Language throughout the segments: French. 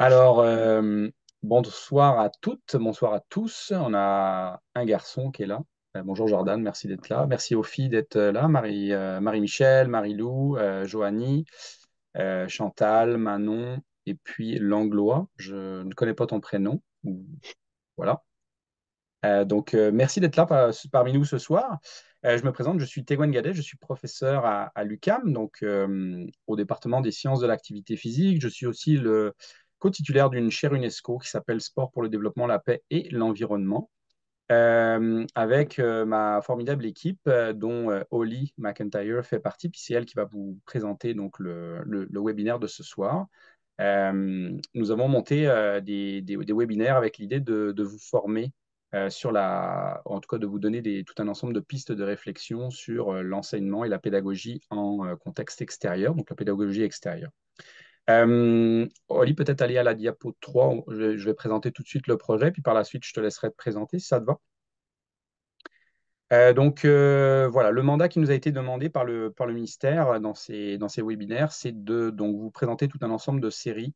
Alors, bonsoir à toutes, bonsoir à tous. On a un garçon qui est là. Bonjour Jordan, merci d'être là. Merci aux filles d'être là. Marie-Michel, Marie-Lou, Joanie, Chantal, Manon et puis Langlois. Je ne connais pas ton prénom. Voilà. Merci d'être là parmi nous ce soir. Je me présente, je suis Teguen Gadet, je suis professeur à l'UQAM, au département des sciences de l'activité physique. Je suis aussi le co-titulaire d'une chaire UNESCO qui s'appelle Sport pour le développement, la paix et l'environnement, avec ma formidable équipe dont Holly McIntyre fait partie, puis c'est elle qui va vous présenter donc le webinaire de ce soir. Nous avons monté des webinaires avec l'idée de vous former en tout cas de vous donner tout un ensemble de pistes de réflexion sur l'enseignement et la pédagogie en contexte extérieur, donc la pédagogie extérieure. Oli, peut-être aller à la diapo 3, je vais présenter tout de suite le projet, puis par la suite, je te laisserai te présenter si ça te va. Voilà, le mandat qui nous a été demandé par le ministère dans ces webinaires, c'est de donc, vous présenter tout un ensemble de séries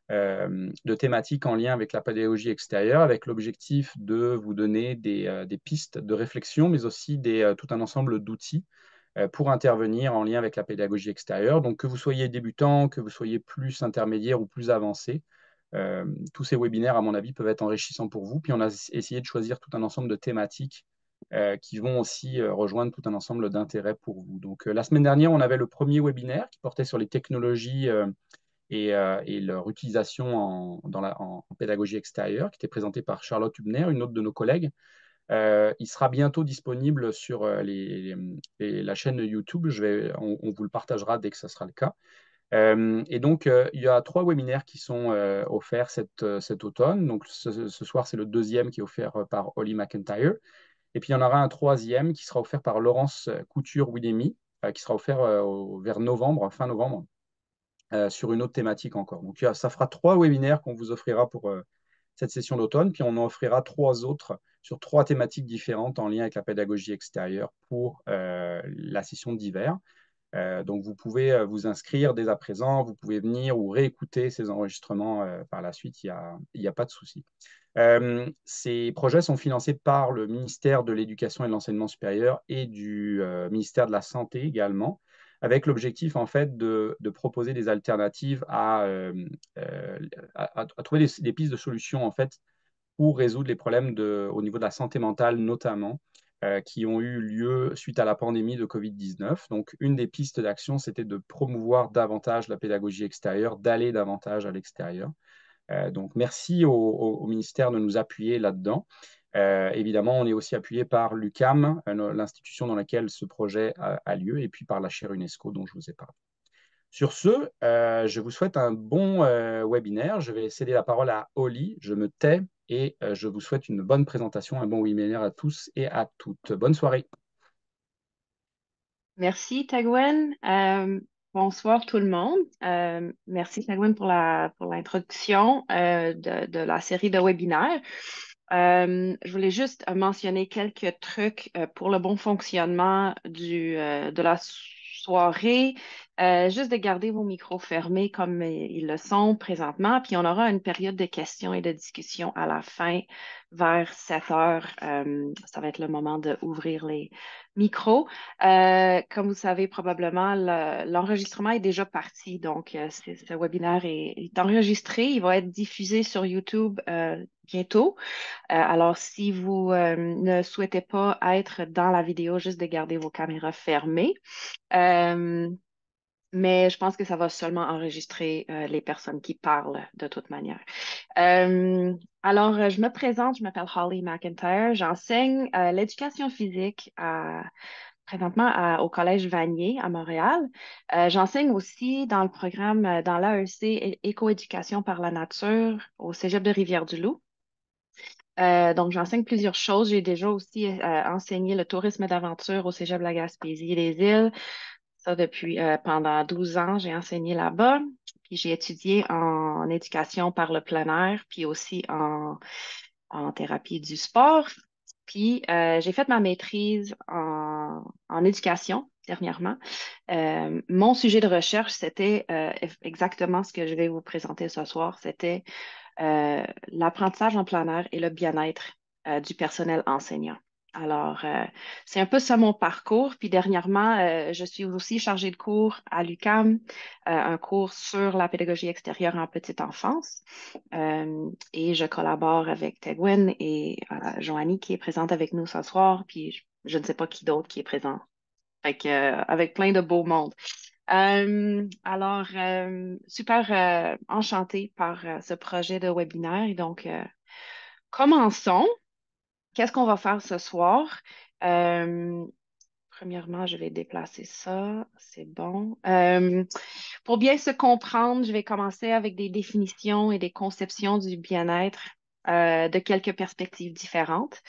de thématiques en lien avec la pédagogie extérieure, avec l'objectif de vous donner des pistes de réflexion, mais aussi tout un ensemble d'outils pour intervenir en lien avec la pédagogie extérieure. Donc, que vous soyez débutant, que vous soyez plus intermédiaire ou plus avancé, tous ces webinaires, à mon avis, peuvent être enrichissants pour vous. Puis, on a essayé de choisir tout un ensemble de thématiques qui vont aussi rejoindre tout un ensemble d'intérêts pour vous. Donc, la semaine dernière, on avait le premier webinaire qui portait sur les technologies et leur utilisation en pédagogie extérieure, qui était présenté par Charlotte Hubner, une autre de nos collègues. Il sera bientôt disponible sur la chaîne YouTube. On vous le partagera dès que ce sera le cas. Il y a 3 webinaires qui sont offerts cet automne. Donc, ce soir, c'est le deuxième qui est offert par Holly McIntyre. Et puis, il y en aura un troisième qui sera offert par Laurence Couture-Willemy, qui sera offert vers novembre, fin novembre, sur une autre thématique encore. Donc, ça fera 3 webinaires qu'on vous offrira pour cette session d'automne, puis on en offrira 3 autres sur 3 thématiques différentes en lien avec la pédagogie extérieure pour la session d'hiver. Donc, vous pouvez vous inscrire dès à présent, vous pouvez venir ou réécouter ces enregistrements par la suite, il y a pas de souci. Ces projets sont financés par le ministère de l'Éducation et de l'Enseignement supérieur et du ministère de la Santé également, avec l'objectif en fait de proposer des alternatives euh, à trouver des pistes de solutions en fait pour résoudre les problèmes au niveau de la santé mentale notamment, qui ont eu lieu suite à la pandémie de Covid-19. Donc, une des pistes d'action, c'était de promouvoir davantage la pédagogie extérieure, d'aller davantage à l'extérieur. Donc, merci au ministère de nous appuyer là-dedans. Évidemment, on est aussi appuyé par l'UQAM, l'institution dans laquelle ce projet a lieu, et puis par la chaire UNESCO dont je vous ai parlé. Sur ce, je vous souhaite un bon webinaire. Je vais céder la parole à Oli. Je me tais et je vous souhaite une bonne présentation, un bon webinaire à tous et à toutes. Bonne soirée. Merci, Tagwen. Bonsoir tout le monde. Merci, Tagwen, pour l'introduction de la série de webinaires. Je voulais juste mentionner quelques trucs pour le bon fonctionnement de la soirée. Juste de garder vos micros fermés comme ils le sont présentement. Puis on aura une période de questions et de discussions à la fin vers 7 heures. Ça va être le moment d'ouvrir les micros. Comme vous savez probablement, l'enregistrement est déjà parti. Donc, ce webinaire est enregistré. Il va être diffusé sur YouTube bientôt. Alors, si vous ne souhaitez pas être dans la vidéo, juste de garder vos caméras fermées. Euh, mais je pense que ça va seulement enregistrer les personnes qui parlent de toute manière. Je me présente, je m'appelle Holly McIntyre. J'enseigne l'éducation physique présentement au Collège Vanier à Montréal. J'enseigne aussi dans le programme dans l'AEC Écoéducation par la nature au Cégep de Rivière-du-Loup. Donc, j'enseigne plusieurs choses. J'ai déjà aussi enseigné le tourisme d'aventure au Cégep de la Gaspésie et des îles. Ça, depuis pendant 12 ans, j'ai enseigné là-bas. Puis j'ai étudié en éducation par le plein air, puis aussi en thérapie du sport. Puis j'ai fait ma maîtrise en éducation dernièrement. Mon sujet de recherche, c'était exactement ce que je vais vous présenter ce soir. C'était l'apprentissage en plein air et le bien-être du personnel enseignant. Alors, c'est un peu ça mon parcours. Puis dernièrement, je suis aussi chargée de cours à l'UQAM, un cours sur la pédagogie extérieure en petite enfance. Et je collabore avec Tegwin et Joanie qui est présente avec nous ce soir. Puis je ne sais pas qui d'autre qui est présent. Fait que, avec plein de beaux mondes. Super enchantée par ce projet de webinaire. Et donc, commençons. Qu'est-ce qu'on va faire ce soir? Euh, Premièrement, je vais déplacer ça. C'est bon. Pour bien se comprendre, je vais commencer avec des définitions et des conceptions du bien-être de quelques perspectives différentes.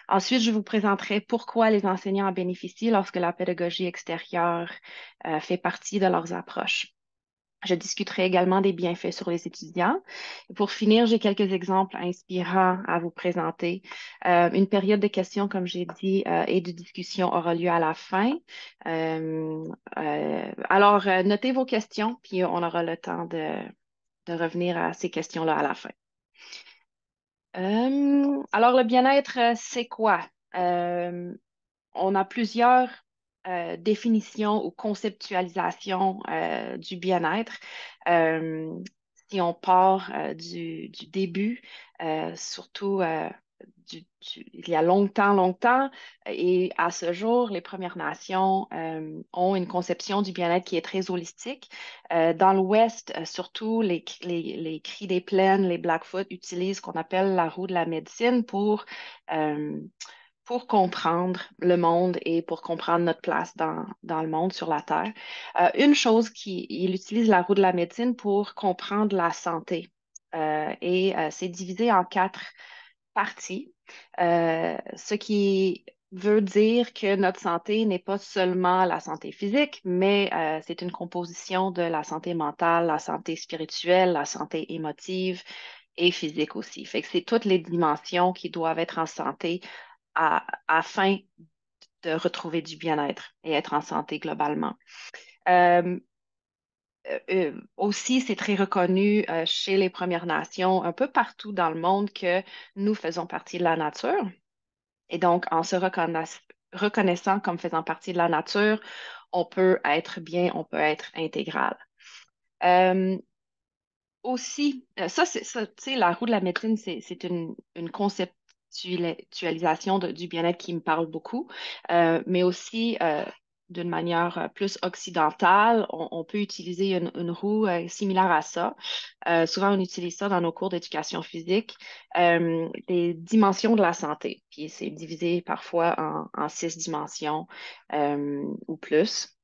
Ensuite, je vous présenterai pourquoi les enseignants en bénéficient lorsque la pédagogie extérieure fait partie de leurs approches. Je discuterai également des bienfaits sur les étudiants. Et pour finir, j'ai quelques exemples inspirants à vous présenter. Une période de questions, comme j'ai dit, et de discussion aura lieu à la fin. Notez vos questions, puis on aura le temps de revenir à ces questions-là à la fin. Le bien-être, c'est quoi? Euh, on a plusieurs définitions ou conceptualisations du bien-être. Euh, Si on part du début, surtout il y a longtemps, longtemps, et à ce jour, les Premières Nations ont une conception du bien-être qui est très holistique. Dans l'Ouest, surtout, les Cris des Plaines, les Blackfoot utilisent ce qu'on appelle la roue de la médecine euh, pour comprendre le monde et pour comprendre notre place dans le monde, sur la Terre. Une chose il utilise la roue de la médecine pour comprendre la santé. C'est divisé en quatre parties, ce qui veut dire que notre santé n'est pas seulement la santé physique, mais c'est une composition de la santé mentale, la santé spirituelle, la santé émotive et physique aussi. Fait que c'est toutes les dimensions qui doivent être en santé afin de retrouver du bien-être et être en santé globalement. Euh, Aussi, c'est très reconnu chez les Premières Nations, un peu partout dans le monde, que nous faisons partie de la nature. Et donc, en se reconnaissant comme faisant partie de la nature, on peut être bien, on peut être intégral. Euh, ça, tu sais, la roue de la médecine, c'est une conceptualisation du bien-être qui me parle beaucoup, mais aussi d'une manière plus occidentale, on peut utiliser une roue similaire à ça. Souvent, on utilise ça dans nos cours d'éducation physique, les dimensions de la santé. Puis c'est divisé parfois en 6 dimensions ou plus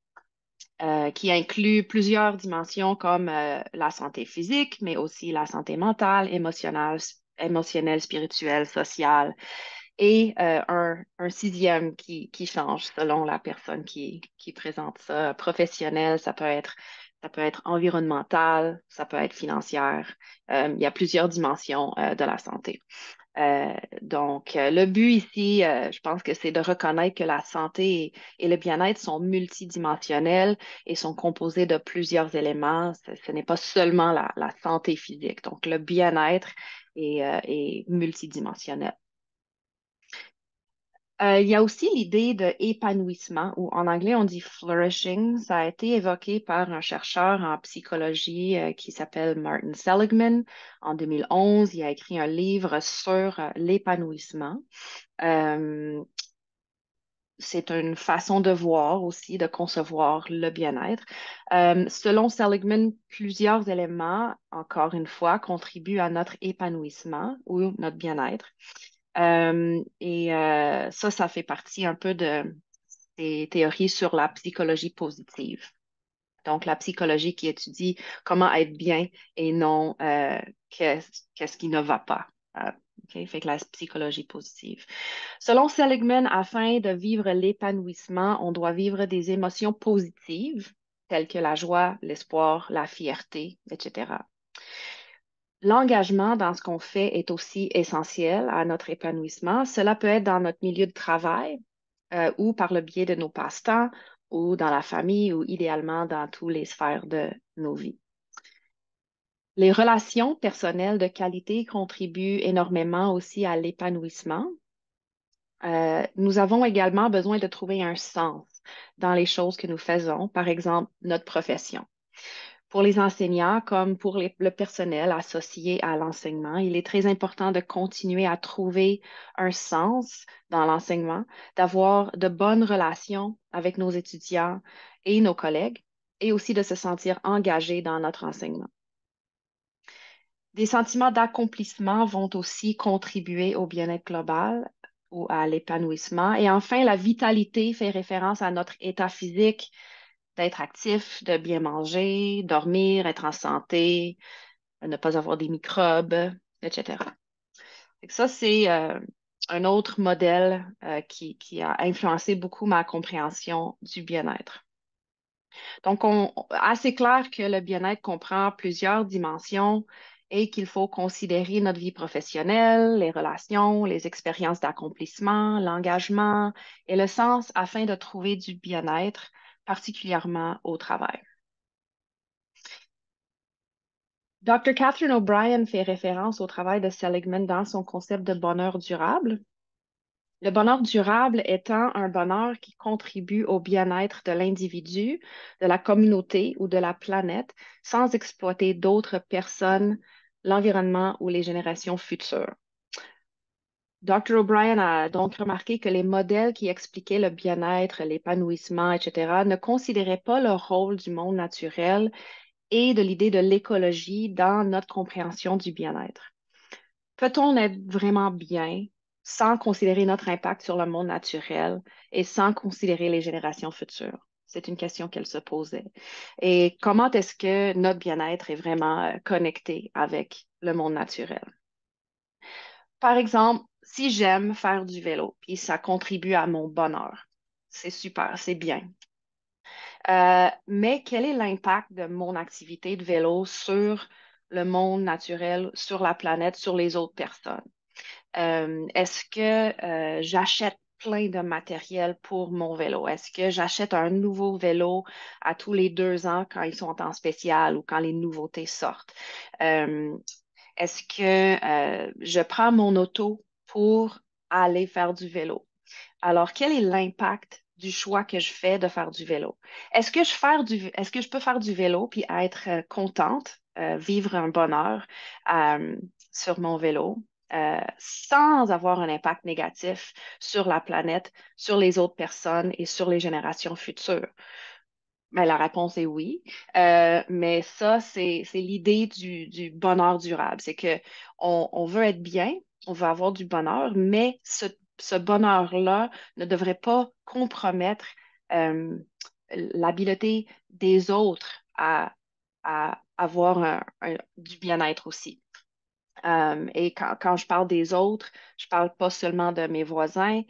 qui inclut plusieurs dimensions comme la santé physique, mais aussi la santé mentale, émotionnelle, spirituelle, sociale, et un sixième qui change selon la personne qui présente ça. Professionnel, ça peut être environnemental, ça peut être financière. Il y a plusieurs dimensions de la santé. Le but ici, je pense que c'est de reconnaître que la santé et le bien-être sont multidimensionnels et sont composés de plusieurs éléments. Ce n'est pas seulement la santé physique. Donc, le bien-être est multidimensionnel. Il y a aussi l'idée de épanouissement, ou en anglais on dit flourishing. Ça a été évoqué par un chercheur en psychologie qui s'appelle Martin Seligman en 2011. Il a écrit un livre sur l'épanouissement. Euh, c'est une façon de voir aussi, de concevoir le bien-être. Selon Seligman, plusieurs éléments, encore une fois, contribuent à notre épanouissement ou notre bien-être. Ça fait partie un peu des théories sur la psychologie positive. Donc, la psychologie qui étudie comment être bien et non qu'est-ce qui ne va pas. OK? Fait que la psychologie positive. Selon Seligman, afin de vivre l'épanouissement, on doit vivre des émotions positives telles que la joie, l'espoir, la fierté, etc. L'engagement dans ce qu'on fait est aussi essentiel à notre épanouissement. Cela peut être dans notre milieu de travail ou par le biais de nos passe-temps ou dans la famille ou idéalement dans toutes les sphères de nos vies. Les relations personnelles de qualité contribuent énormément aussi à l'épanouissement. Nous avons également besoin de trouver un sens dans les choses que nous faisons, par exemple notre profession. Pour les enseignants comme pour le personnel associé à l'enseignement, il est très important de continuer à trouver un sens dans l'enseignement, d'avoir de bonnes relations avec nos étudiants et nos collègues, et aussi de se sentir engagé dans notre enseignement. Des sentiments d'accomplissement vont aussi contribuer au bien-être global ou à l'épanouissement. Et enfin, la vitalité fait référence à notre état physique, d'être actif, de bien manger, dormir, être en santé, ne pas avoir des microbes, etc. Fait que ça, c'est un autre modèle qui a influencé beaucoup ma compréhension du bien-être. Donc, assez clair que le bien-être comprend plusieurs dimensions et qu'il faut considérer notre vie professionnelle, les relations, les expériences d'accomplissement, l'engagement et le sens afin de trouver du bien-être, particulièrement au travail. Dr. Catherine O'Brien fait référence au travail de Seligman dans son concept de bonheur durable. Le bonheur durable étant un bonheur qui contribue au bien-être de l'individu, de la communauté ou de la planète sans exploiter d'autres personnes, l'environnement ou les générations futures. Dr. O'Brien a donc remarqué que les modèles qui expliquaient le bien-être, l'épanouissement, etc., ne considéraient pas le rôle du monde naturel et de l'idée de l'écologie dans notre compréhension du bien-être. Peut-on être vraiment bien sans considérer notre impact sur le monde naturel et sans considérer les générations futures? C'est une question qu'elle se posait. Et comment est-ce que notre bien-être est vraiment connecté avec le monde naturel? Par exemple, si j'aime faire du vélo, puis ça contribue à mon bonheur, c'est super, c'est bien. Mais quel est l'impact de mon activité de vélo sur le monde naturel, sur la planète, sur les autres personnes? Est-ce que j'achète plein de matériel pour mon vélo? Est-ce que j'achète un nouveau vélo à tous les 2 ans quand ils sont en spécial ou quand les nouveautés sortent? Euh, Est-ce que je prends mon auto pour aller faire du vélo? Alors, quel est l'impact du choix que je fais de faire du vélo? Est-ce que je peux faire du vélo puis être contente, vivre un bonheur euh, sur mon vélo sans avoir un impact négatif sur la planète, sur les autres personnes et sur les générations futures? Ben, la réponse est oui. Mais ça, c'est l'idée du bonheur durable. C'est que on veut être bien, on veut avoir du bonheur, mais ce bonheur-là ne devrait pas compromettre euh, l'habileté des autres à avoir du bien-être aussi. Et quand je parle des autres, je parle pas seulement de mes voisins,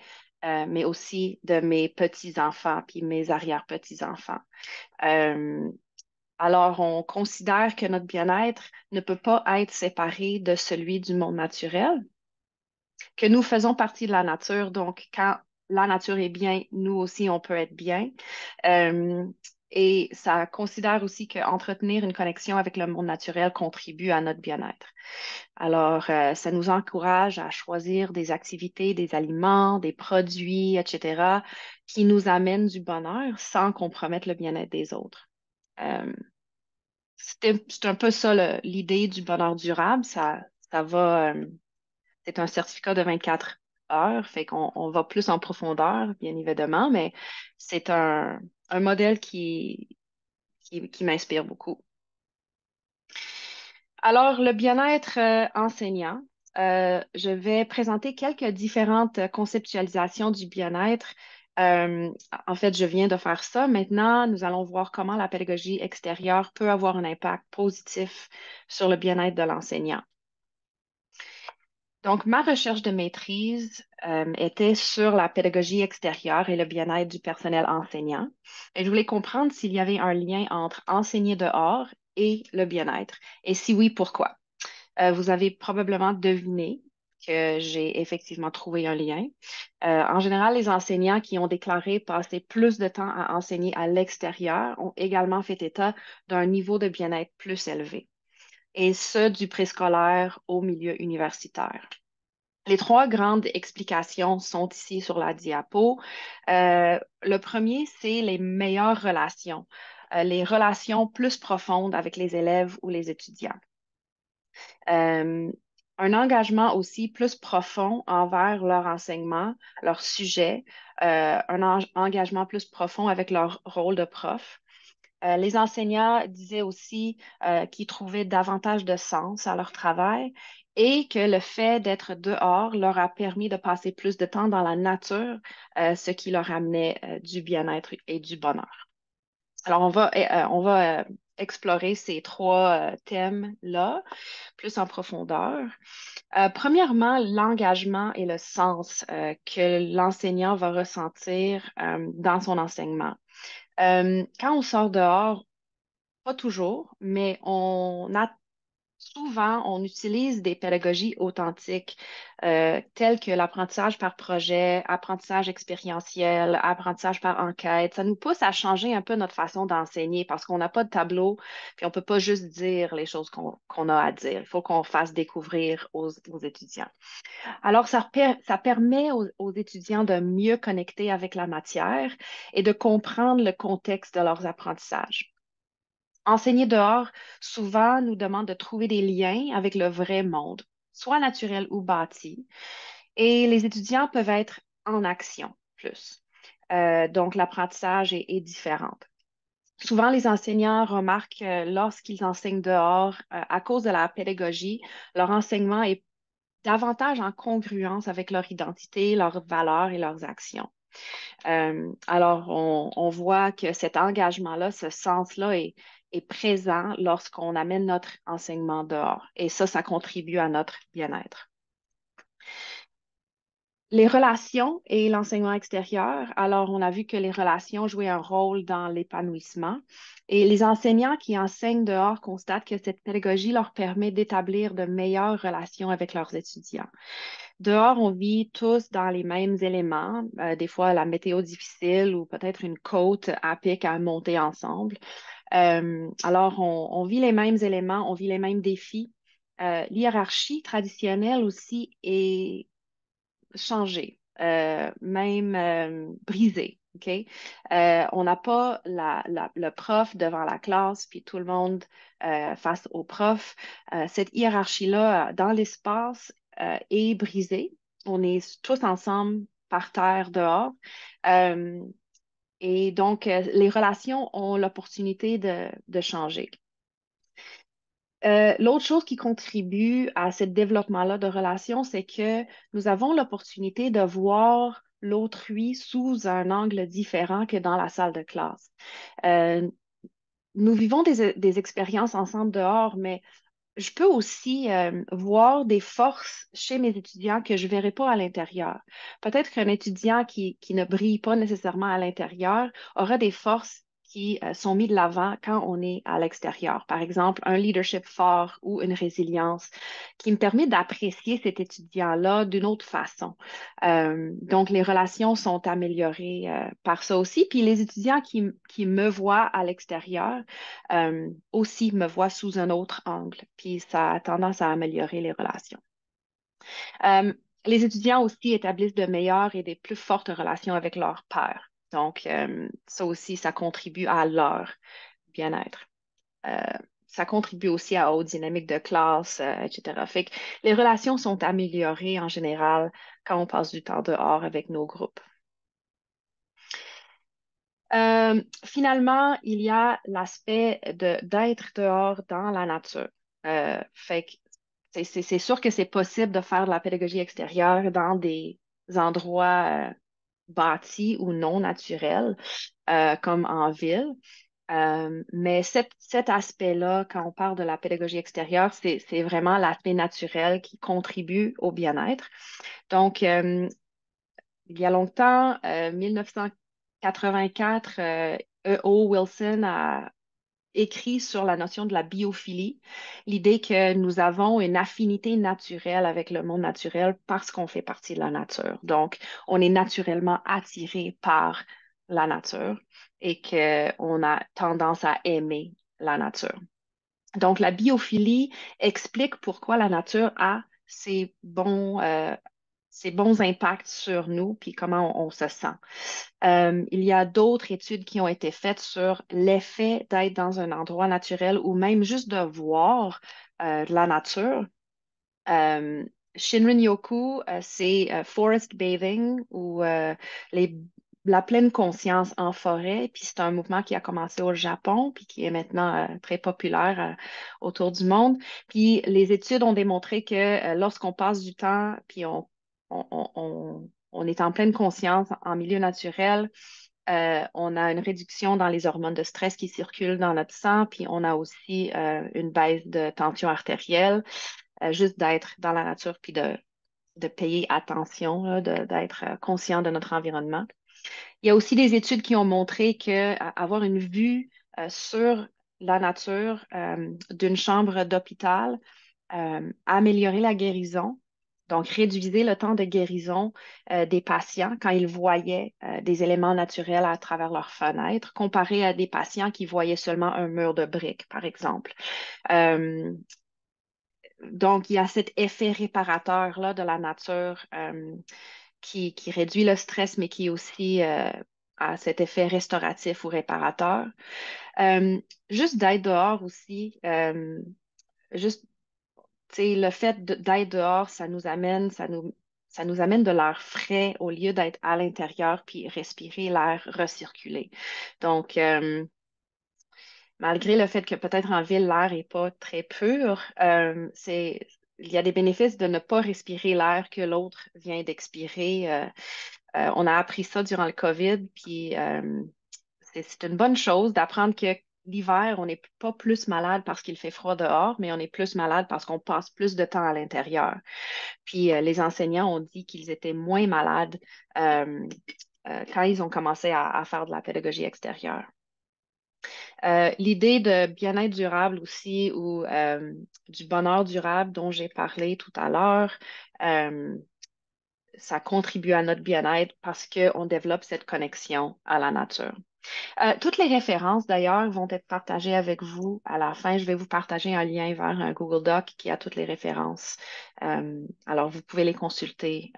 mais aussi de mes petits-enfants puis mes arrière-petits-enfants. Euh, alors, on considère que notre bien-être ne peut pas être séparé de celui du monde naturel, que nous faisons partie de la nature. Donc, quand la nature est bien, nous aussi, on peut être bien. Euh, et ça considère aussi qu'entretenir une connexion avec le monde naturel contribue à notre bien-être. Alors, ça nous encourage à choisir des activités, des aliments, des produits, etc., qui nous amènent du bonheur sans compromettre le bien-être des autres. Euh, c'est un peu ça l'idée du bonheur durable. Ça va, c'est un certificat de 24 heures, fait qu'on va plus en profondeur, bien évidemment, mais c'est un modèle qui m'inspire beaucoup. Alors, le bien-être enseignant, je vais présenter quelques différentes conceptualisations du bien-être. Euh, En fait, je viens de faire ça. Maintenant, nous allons voir comment la pédagogie extérieure peut avoir un impact positif sur le bien-être de l'enseignant. Donc, ma recherche de maîtrise était sur la pédagogie extérieure et le bien-être du personnel enseignant. Et je voulais comprendre s'il y avait un lien entre enseigner dehors et le bien-être. Et si oui, pourquoi? Vous avez probablement deviné que j'ai effectivement trouvé un lien. En général, les enseignants qui ont déclaré passer plus de temps à enseigner à l'extérieur ont également fait état d'un niveau de bien-être plus élevé, et ce, du préscolaire au milieu universitaire. Les trois grandes explications sont ici sur la diapo. Le premier, c'est les meilleures relations, les relations plus profondes avec les élèves ou les étudiants. Euh, un engagement aussi plus profond envers leur enseignement, leur sujet, engagement plus profond avec leur rôle de prof. Les enseignants disaient aussi qu'ils trouvaient davantage de sens à leur travail et que le fait d'être dehors leur a permis de passer plus de temps dans la nature, ce qui leur amenait du bien-être et du bonheur. Alors, on va explorer ces trois thèmes-là plus en profondeur. Premièrement, l'engagement et le sens que l'enseignant va ressentir dans son enseignement. Quand on sort dehors, pas toujours, mais souvent, on utilise des pédagogies authentiques telles que l'apprentissage par projet, apprentissage expérientiel, apprentissage par enquête. Ça nous pousse à changer un peu notre façon d'enseigner parce qu'on n'a pas de tableau, puis on ne peut pas juste dire les choses qu'on a à dire. Il faut qu'on fasse découvrir aux étudiants. Alors, ça permet aux étudiants de mieux connecter avec la matière et de comprendre le contexte de leurs apprentissages. Enseigner dehors, souvent, nous demande de trouver des liens avec le vrai monde, soit naturel ou bâti, et les étudiants peuvent être en action plus. Donc, l'apprentissage est différent. Souvent, les enseignants remarquent que lorsqu'ils enseignent dehors, à cause de la pédagogie, leur enseignement est davantage en congruence avec leur identité, leurs valeurs et leurs actions. Alors, on voit que cet engagement-là, ce sens-là est présent lorsqu'on amène notre enseignement dehors. Et ça contribue à notre bien-être. Les relations et l'enseignement extérieur. Alors, on a vu que les relations jouaient un rôle dans l'épanouissement. Et les enseignants qui enseignent dehors constatent que cette pédagogie leur permet d'établir de meilleures relations avec leurs étudiants. Dehors, on vit tous dans les mêmes éléments, des fois la météo difficile ou peut-être une côte à pic à monter ensemble. Alors, on vit les mêmes éléments, on vit les mêmes défis. L'hiérarchie traditionnelle aussi est changée, même brisée. OK? On n'a pas le prof devant la classe, puis tout le monde face au prof. Cette hiérarchie-là dans l'espace est brisée. On est tous ensemble par terre dehors. Euh, et donc, les relations ont l'opportunité de changer. L'autre chose qui contribue à ce développement-là de relations, c'est que nous avons l'opportunité de voir l'autrui sous un angle différent que dans la salle de classe. Euh, Nous vivons des expériences ensemble dehors, mais je peux aussi voir des forces chez mes étudiants que je ne verrai pas à l'intérieur. Peut-être qu'un étudiant qui ne brille pas nécessairement à l'intérieur aura des forces qui sont mises de l'avant quand on est à l'extérieur. Par exemple, un leadership fort ou une résilience qui me permet d'apprécier cet étudiant-là d'une autre façon. Donc, les relations sont améliorées par ça aussi. Puis les étudiants qui me voient à l'extérieur, aussi me voient sous un autre angle, puis ça a tendance à améliorer les relations. Euh, les étudiants aussi établissent de meilleures et des plus fortes relations avec leurs pairs. Donc, ça aussi, ça contribue à leur bien-être. Euh, Ça contribue aussi aux dynamiques de classe, etc. Fait que les relations sont améliorées en général quand on passe du temps dehors avec nos groupes. Finalement, il y a l'aspect d'être dehors dans la nature. Fait que c'est sûr que c'est possible de faire de la pédagogie extérieure dans des endroits bâtis ou non naturels, comme en ville. Mais cet aspect-là, quand on parle de la pédagogie extérieure, c'est vraiment l'aspect naturel qui contribue au bien-être. Donc, il y a longtemps, 1984, E.O. Wilson écrit sur la notion de la biophilie, l'idée que nous avons une affinité naturelle avec le monde naturel parce qu'on fait partie de la nature. Donc, on est naturellement attiré par la nature et qu'on a tendance à aimer la nature. Donc, la biophilie explique pourquoi la nature a ces bons impacts sur nous, puis comment on se sent. Il y a d'autres études qui ont été faites sur l'effet d'être dans un endroit naturel ou même juste de voir de la nature. Euh, Shinrin-yoku, c'est forest bathing ou les- la pleine conscience en forêt. Puis c'est un mouvement qui a commencé au Japon puis qui est maintenant très populaire autour du monde. Puis les études ont démontré que lorsqu'on passe du temps puis on est en pleine conscience en milieu naturel, on a une réduction dans les hormones de stress qui circulent dans notre sang, puis on a aussi une baisse de tension artérielle juste d'être dans la nature puis de payer attention, là, d'être conscient de notre environnement. Il y a aussi des études qui ont montré que avoir une vue sur la nature d'une chambre d'hôpital améliorer la guérison. Donc, réduisait le temps de guérison des patients quand ils voyaient des éléments naturels à travers leurs fenêtres, comparé à des patients qui voyaient seulement un mur de briques, par exemple. Euh, donc, il y a cet effet réparateur-là de la nature qui réduit le stress, mais qui aussi a cet effet restauratif ou réparateur. Euh, Juste d'être dehors aussi, juste, tu sais, le fait d'être dehors, ça nous amène de l'air frais au lieu d'être à l'intérieur puis respirer l'air recirculé. Donc, malgré le fait que peut-être en ville, l'air n'est pas très pur, il y a des bénéfices de ne pas respirer l'air que l'autre vient d'expirer. On a appris ça durant le COVID, puis c'est une bonne chose d'apprendre que l'hiver, on n'est pas plus malade parce qu'il fait froid dehors, mais on est plus malade parce qu'on passe plus de temps à l'intérieur. Puis les enseignants ont dit qu'ils étaient moins malades euh, quand ils ont commencé à faire de la pédagogie extérieure. L'idée de bien-être durable aussi ou du bonheur durable dont j'ai parlé tout à l'heure, euh, ça contribue à notre bien-être parce qu'on développe cette connexion à la nature. Toutes les références, d'ailleurs, vont être partagées avec vous à la fin. Je vais vous partager un lien vers un Google Doc qui a toutes les références. Alors, vous pouvez les consulter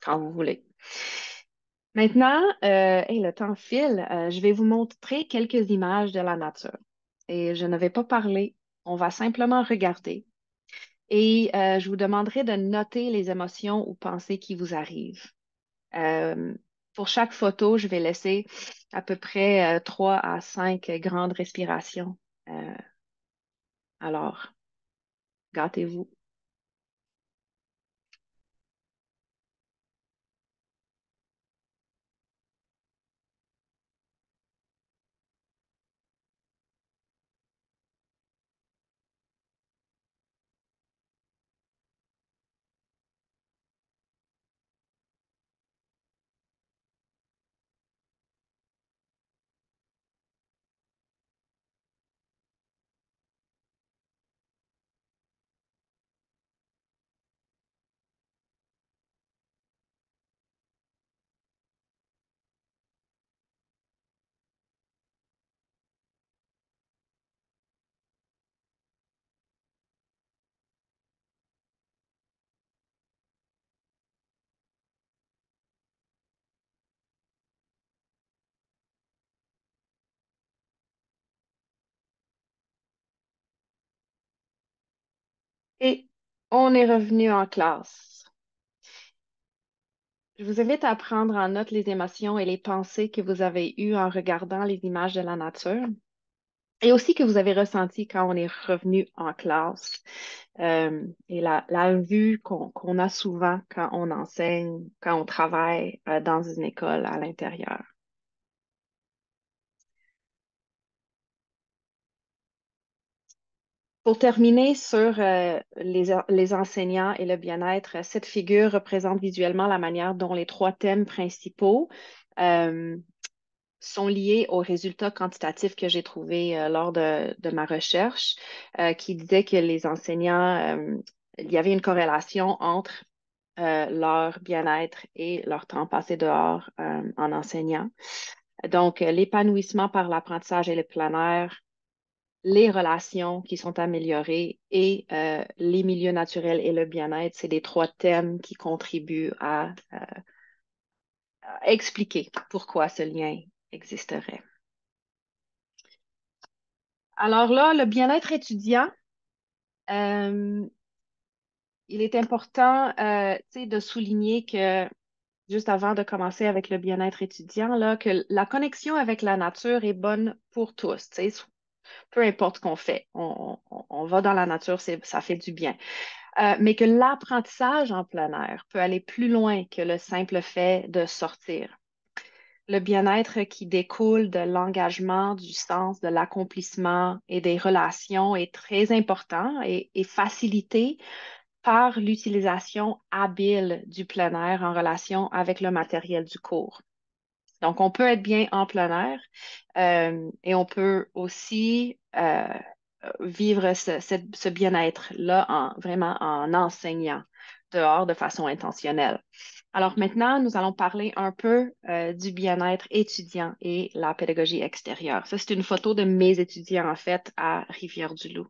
quand vous voulez. Maintenant, hey, le temps file. Je vais vous montrer quelques images de la nature. Et je ne vais pas parler. On va simplement regarder. Et je vous demanderai de noter les émotions ou pensées qui vous arrivent. Euh, pour chaque photo, je vais laisser à peu près 3 à 5 grandes respirations. Euh, alors, gâtez-vous. Et on est revenu en classe. Je vous invite à prendre en note les émotions et les pensées que vous avez eues en regardant les images de la nature et aussi que vous avez ressenties quand on est revenu en classe. Et la vue qu'on a souvent quand on enseigne, quand on travaille dans une école à l'intérieur. Pour terminer sur les enseignants et le bien-être, cette figure représente visuellement la manière dont les trois thèmes principaux euh, sont liés aux résultats quantitatifs que j'ai trouvés lors de ma recherche, qui disaient que les enseignants, il y avait une corrélation entre leur bien-être et leur temps passé dehors en enseignant. Donc, l'épanouissement par l'apprentissage et le plein air, les relations qui sont améliorées et les milieux naturels et le bien-être, c'est les trois thèmes qui contribuent à expliquer pourquoi ce lien existerait. Alors là, le bien-être étudiant, euh, il est important tu sais, de souligner que, juste avant de commencer avec le bien-être étudiant, là, que la connexion avec la nature est bonne pour tous. Tu sais, peu importe ce qu'on fait, on va dans la nature, ça fait du bien. Mais que l'apprentissage en plein air peut aller plus loin que le simple fait de sortir. Le bien-être qui découle de l'engagement, du sens, de l'accomplissement et des relations est très important et facilité par l'utilisation habile du plein air en relation avec le matériel du cours. Donc, on peut être bien en plein air et on peut aussi vivre ce bien-être-là vraiment en enseignant dehors de façon intentionnelle. Alors maintenant, nous allons parler un peu du bien-être étudiant et la pédagogie extérieure. Ça, c'est une photo de mes étudiants, en fait, à Rivière-du-Loup.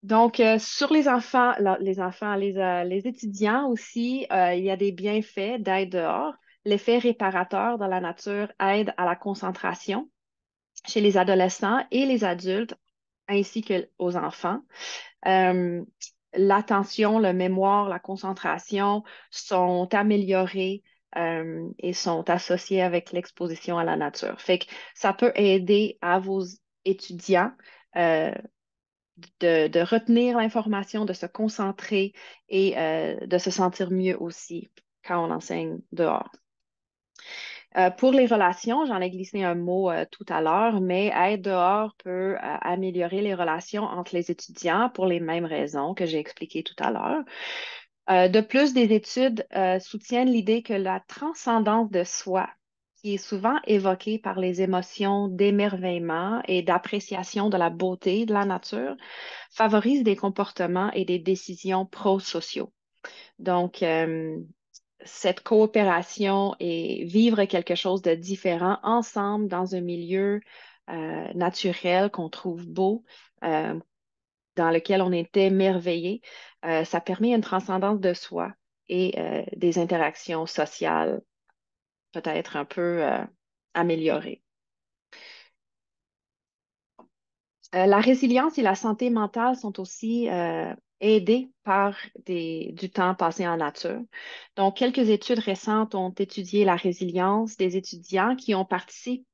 Donc, sur les enfants, les étudiants aussi, il y a des bienfaits d'être dehors. L'effet réparateur dans la nature aide à la concentration chez les adolescents et les adultes, ainsi qu'aux enfants. Euh, L'attention, le mémoire, la concentration sont améliorés et sont associés avec l'exposition à la nature. Fait que ça peut aider à vos étudiants euh, de retenir l'information, de se concentrer et de se sentir mieux aussi quand on enseigne dehors. Pour les relations, j'en ai glissé un mot tout à l'heure, mais être dehors peut améliorer les relations entre les étudiants pour les mêmes raisons que j'ai expliquées tout à l'heure. De plus, des études soutiennent l'idée que la transcendance de soi, qui est souvent évoquée par les émotions d'émerveillement et d'appréciation de la beauté de la nature, favorise des comportements et des décisions prosociaux. Donc, cette coopération et vivre quelque chose de différent ensemble dans un milieu naturel qu'on trouve beau, euh, dans lequel on est émerveillé, ça permet une transcendance de soi et des interactions sociales peut-être un peu améliorées. La résilience et la santé mentale sont aussi aidées par du temps passé en nature. Donc, quelques études récentes ont étudié la résilience des étudiants qui ont participé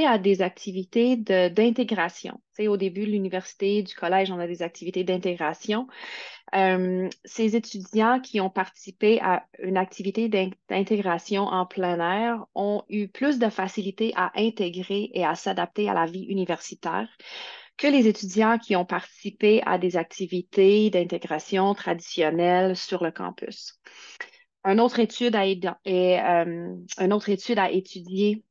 à des activités d'intégration. Tu sais, au début de l'université, du collège, on a des activités d'intégration. Ces étudiants qui ont participé à une activité d'intégration en plein air ont eu plus de facilité à intégrer et à s'adapter à la vie universitaire que les étudiants qui ont participé à des activités d'intégration traditionnelles sur le campus. Une autre étude a étudié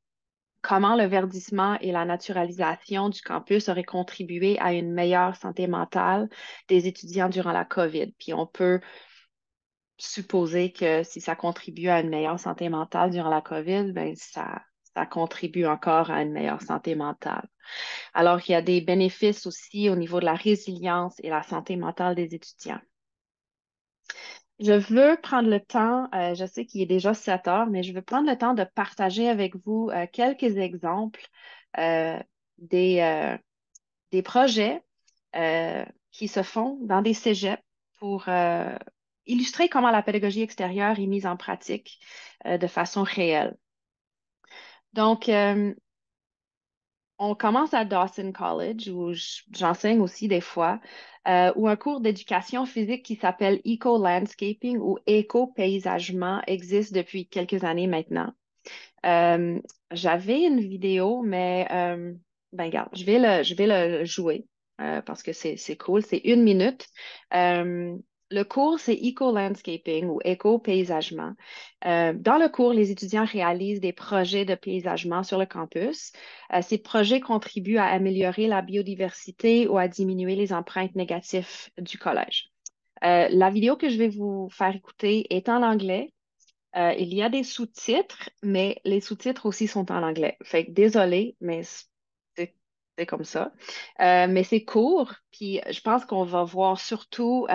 comment le verdissement et la naturalisation du campus auraient contribué à une meilleure santé mentale des étudiants durant la COVID. Puis on peut supposer que si ça contribue à une meilleure santé mentale durant la COVID, ben ça contribue encore à une meilleure santé mentale. Alors, il y a des bénéfices aussi au niveau de la résilience et la santé mentale des étudiants. Je veux prendre le temps, je sais qu'il est déjà 7 heures, mais je veux prendre le temps de partager avec vous quelques exemples euh, des, euh, des projets qui se font dans des cégeps pour illustrer comment la pédagogie extérieure est mise en pratique de façon réelle. Donc, on commence à Dawson College, où j'enseigne aussi des fois, où un cours d'éducation physique qui s'appelle Eco-Landscaping ou Éco-Paysagement existe depuis quelques années maintenant. J'avais une vidéo, mais ben, regarde, je vais le jouer parce que c'est cool. C'est 1 minute. Le cours, c'est Eco-Landscaping ou éco-paysagement. Dans le cours, les étudiants réalisent des projets de paysagement sur le campus. Ces projets contribuent à améliorer la biodiversité ou à diminuer les empreintes négatives du collège. La vidéo que je vais vous faire écouter est en anglais. Il y a des sous-titres, mais les sous-titres aussi sont en anglais. Fait que désolé, mais c'est c'est comme ça. Mais c'est court, puis je pense qu'on va voir surtout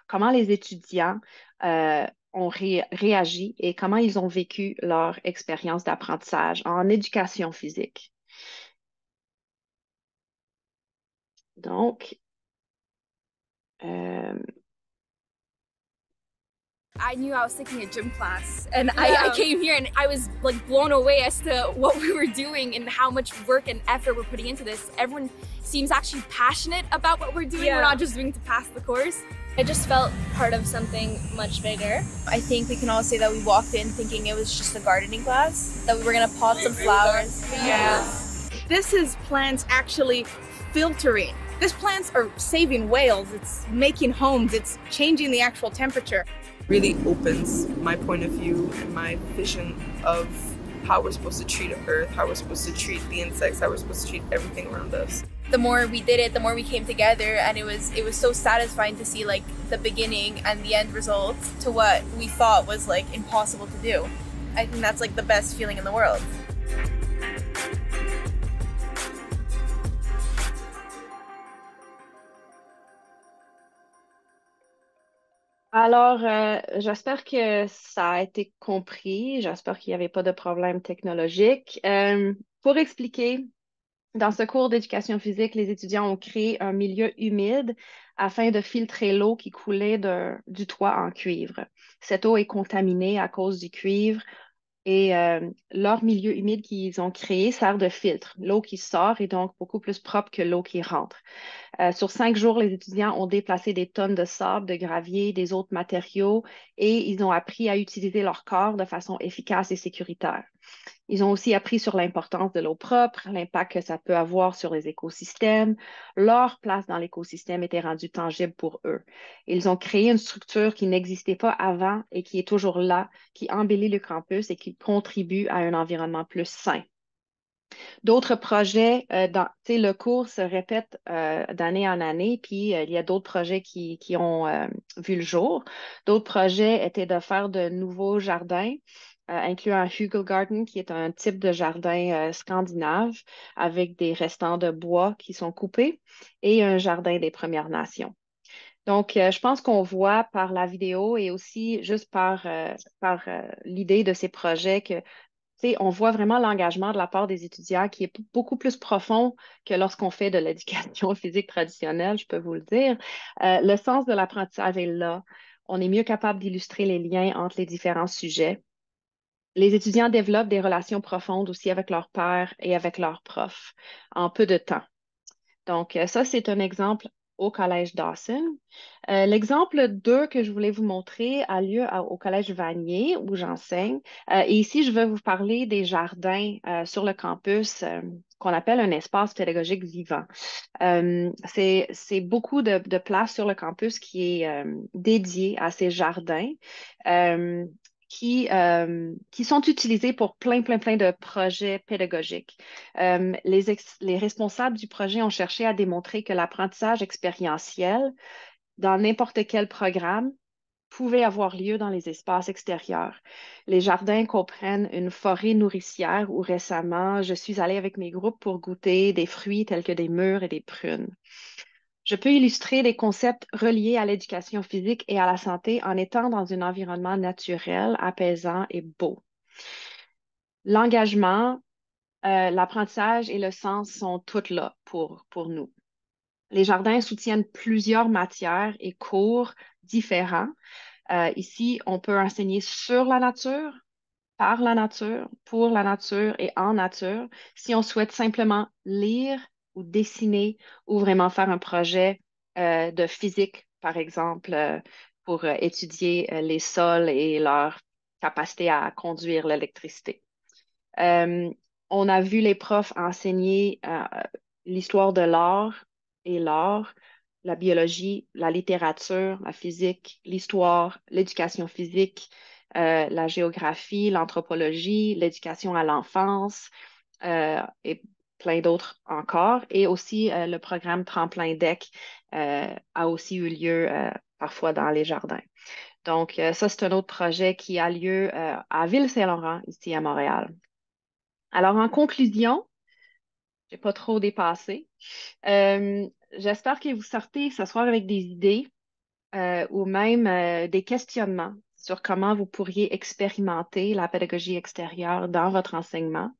comment les étudiants ont réagi et comment ils ont vécu leur expérience d'apprentissage en éducation physique. Donc, euh, I knew I was taking a gym class, and I came here and I was like blown away as to what we were doing and how much work and effort we're putting into this. Everyone seems actually passionate about what we're doing. Yeah. We're not just doing to pass the course. I just felt part of something much bigger. I think we can all say that we walked in thinking it was just a gardening class, that we were gonna pot some flowers. Yeah. This is plants actually filtering. These plants are saving whales, it's making homes, it's changing the actual temperature. Really opens my point of view and my vision of how we're supposed to treat Earth, how we're supposed to treat the insects, how we're supposed to treat everything around us. The more we did it, the more we came together, and it was so satisfying to see like the beginning and the end result to what we thought was like impossible to do. I think that's like the best feeling in the world. Alors, j'espère que ça a été compris. J'espère qu'il n'y avait pas de problème technologique. Pour expliquer, dans ce cours d'éducation physique, les étudiants ont créé un milieu humide afin de filtrer l'eau qui coulait du toit en cuivre. Cette eau est contaminée à cause du cuivre et leur milieu humide qu'ils ont créé sert de filtre. L'eau qui sort est donc beaucoup plus propre que l'eau qui rentre. Sur 5 jours, les étudiants ont déplacé des tonnes de sable, de gravier, des autres matériaux et ils ont appris à utiliser leur corps de façon efficace et sécuritaire. Ils ont aussi appris sur l'importance de l'eau propre, l'impact que ça peut avoir sur les écosystèmes. Leur place dans l'écosystème était rendue tangible pour eux. Ils ont créé une structure qui n'existait pas avant et qui est toujours là, qui embellit le campus et qui contribue à un environnement plus sain. D'autres projets, le cours se répète d'année en année, puis il y a d'autres projets qui ont vu le jour. D'autres projets étaient de faire de nouveaux jardins, incluant un Hugel Garden, qui est un type de jardin scandinave avec des restants de bois qui sont coupés, et un jardin des Premières Nations. Donc, je pense qu'on voit par la vidéo et aussi juste par l'idée de ces projets que on voit vraiment l'engagement de la part des étudiants qui est beaucoup plus profond que lorsqu'on fait de l'éducation physique traditionnelle, je peux vous le dire. Le sens de l'apprentissage est là. On est mieux capable d'illustrer les liens entre les différents sujets. Les étudiants développent des relations profondes aussi avec leurs pairs et avec leurs profs en peu de temps. Donc, ça, c'est un exemple au Collège Dawson. L'exemple 2 que je voulais vous montrer a lieu au Collège Vanier, où j'enseigne. Et ici, je vais vous parler des jardins sur le campus qu'on appelle un espace pédagogique vivant. C'est beaucoup de place sur le campus qui est dédié à ces jardins. Euh, qui sont utilisés pour plein de projets pédagogiques. Les responsables du projet ont cherché à démontrer que l'apprentissage expérientiel dans n'importe quel programme pouvait avoir lieu dans les espaces extérieurs. Les jardins comprennent une forêt nourricière où récemment, je suis allée avec mes groupes pour goûter des fruits tels que des mûres et des prunes. Je peux illustrer des concepts reliés à l'éducation physique et à la santé en étant dans un environnement naturel, apaisant et beau. L'engagement, l'apprentissage et le sens sont tous là pour nous. Les jardins soutiennent plusieurs matières et cours différents. Ici, on peut enseigner sur la nature, par la nature, pour la nature et en nature, si on souhaite simplement lire ou dessiner ou vraiment faire un projet de physique, par exemple, pour étudier les sols et leur capacité à conduire l'électricité. Euh, on a vu les profs enseigner l'histoire de l'art et l'art la biologie, la littérature, la physique, l'histoire, l'éducation physique, la géographie, l'anthropologie, l'éducation à l'enfance et plein d'autres encore. Et aussi, le programme Tremplin Deck a aussi eu lieu parfois dans les jardins. Donc, ça, c'est un autre projet qui a lieu à Ville-Saint-Laurent, ici à Montréal. Alors, en conclusion, je n'ai pas trop dépassé. J'espère que vous sortez ce soir avec des idées ou même des questionnements sur comment vous pourriez expérimenter la pédagogie extérieure dans votre enseignement.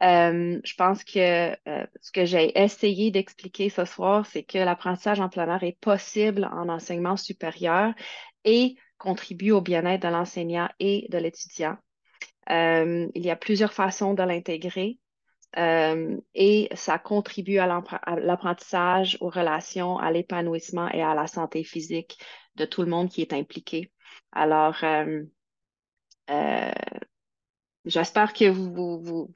Je pense que ce que j'ai essayé d'expliquer ce soir, c'est que l'apprentissage en plein air est possible en enseignement supérieur et contribue au bien-être de l'enseignant et de l'étudiant. Il y a plusieurs façons de l'intégrer. Et ça contribue à l'apprentissage, aux relations, à l'épanouissement et à la santé physique de tout le monde qui est impliqué. Alors, euh, j'espère que vous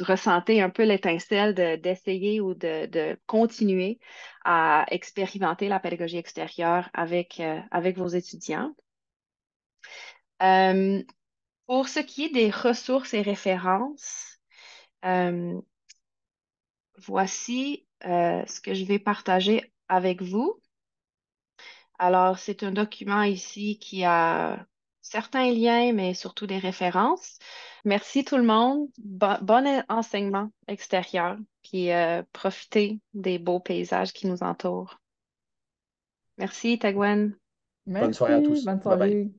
ressentez un peu l'étincelle d'essayer ou de continuer à expérimenter la pédagogie extérieure avec vos étudiants. Euh, pour ce qui est des ressources et références, euh, voici ce que je vais partager avec vous. Alors, c'est un document ici qui a certains liens, mais surtout des références. Merci tout le monde. Bon enseignement extérieur, puis profitez des beaux paysages qui nous entourent. Merci, Tagwen. Bonne soirée à Merci, tous. bonne Bye bye. soirée.